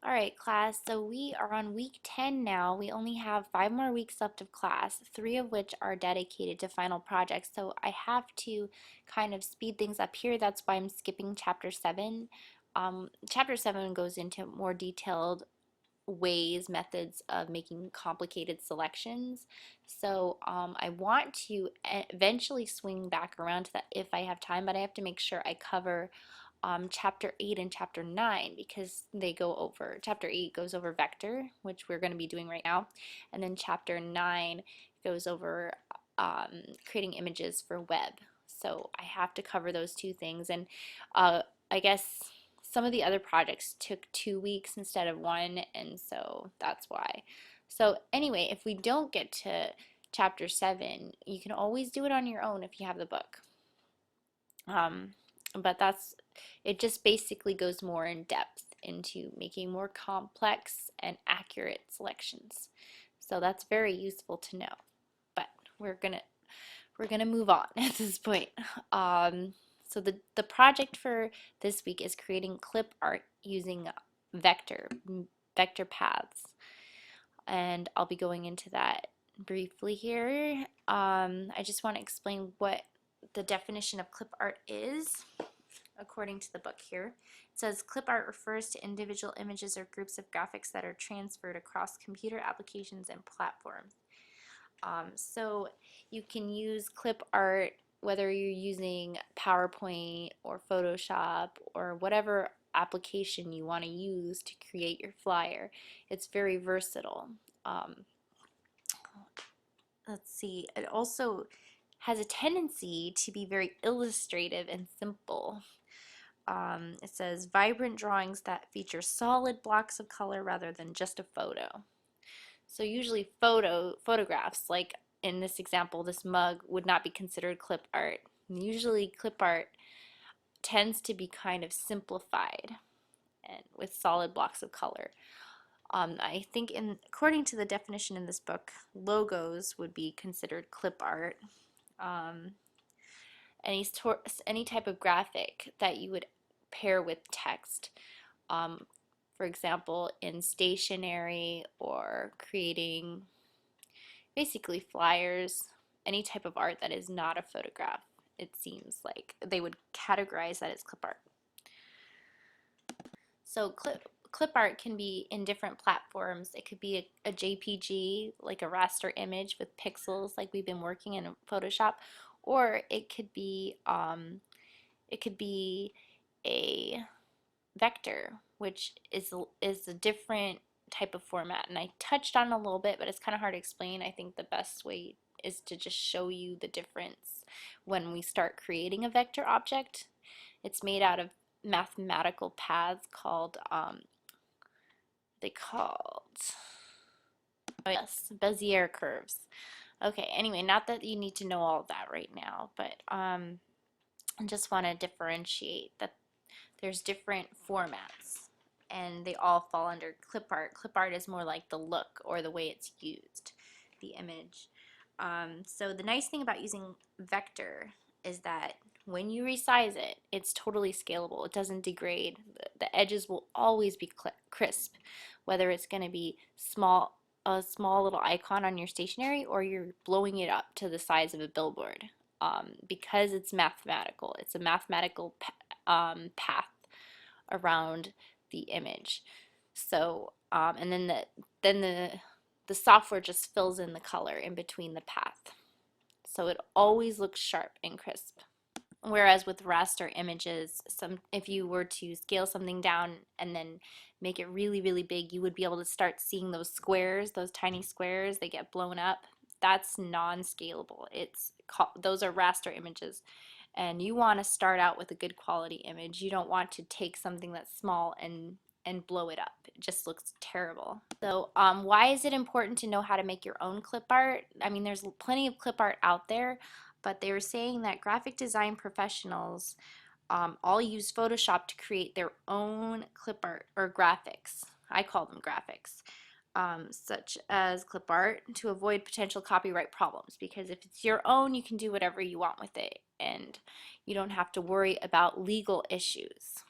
All right, class. So we are on week 10 now. We only have 5 more weeks left of class, 3 of which are dedicated to final projects. So I have to kind of speed things up here. That's why I'm skipping chapter 7. Chapter 7 goes into more detailed methods of making complicated selections. So I want to eventually swing back around to that if I have time, but I have to make sure I cover chapter 8 and chapter 9 because they go over, chapter 8 goes over vector, which we're going to be doing right now, and then chapter 9 goes over creating images for web. So I have to cover those two things, and I guess some of the other projects took 2 weeks instead of one, and so that's why. So anyway, if we don't get to chapter 7, you can always do it on your own if you have the book. Um, but it just basically goes more in depth into making more complex and accurate selections. So that's very useful to know. But we're gonna we're gonna move on at this point. So the project for this week is creating clip art using vector paths, and I'll be going into that briefly here. I just want to explain what the definition of clip art is according to the book here. It says clip art refers to individual images or groups of graphics that are transferred across computer applications and platforms. So you can use clip art whether you're using PowerPoint or Photoshop or whatever application you want to use to create your flyer. It's very versatile. Um, let's see, it also has a tendency to be very illustrative and simple. It says vibrant drawings that feature solid blocks of color rather than just a photo. So usually photographs, like in this example, this mug would not be considered clip art. Usually clip art tends to be kind of simplified and with solid blocks of color. I think according to the definition in this book, logos would be considered clip art. Um, any type of graphic that you would pair with text. Um, for example, in stationery or creating basically flyers, any type of art that is not a photograph. It seems like they would categorize that as clip art. So clip art can be in different platforms. It could be a JPG, like a raster image with pixels, like we've been working in Photoshop, or it could be a vector, which is a different type of format. And I touched on it a little bit, but it's kind of hard to explain. I think the best way is to just show you the difference when we start creating a vector object. It's made out of mathematical paths called oh yes, Bezier curves. Okay, anyway, not that you need to know all of that right now, but I just want to differentiate that there's different formats and they all fall under clip art. Clip art is more like the look or the way it's used, the image. So the nice thing about using vector is that when you resize it, it's totally scalable. It doesn't degrade. The edges will always be crisp, whether it's going to be a small little icon on your stationery or you're blowing it up to the size of a billboard. Because it's mathematical. It's a mathematical path around the image. So, and then the software just fills in the color in between the path. So it always looks sharp and crisp. Whereas with raster images, if you were to scale something down and then make it really, really big, you would be able to start seeing those squares, those tiny squares, they get blown up. That's non-scalable. Those are raster images. And you want to start out with a good quality image. You don't want to take something that's small and blow it up. It just looks terrible. So why is it important to know how to make your own clip art? I mean, there's plenty of clip art out there, but they were saying that graphic design professionals all use Photoshop to create their own clip art or graphics. I call them graphics. Such as clip art to avoid potential copyright problems, because if it's your own, you can do whatever you want with it and you don't have to worry about legal issues.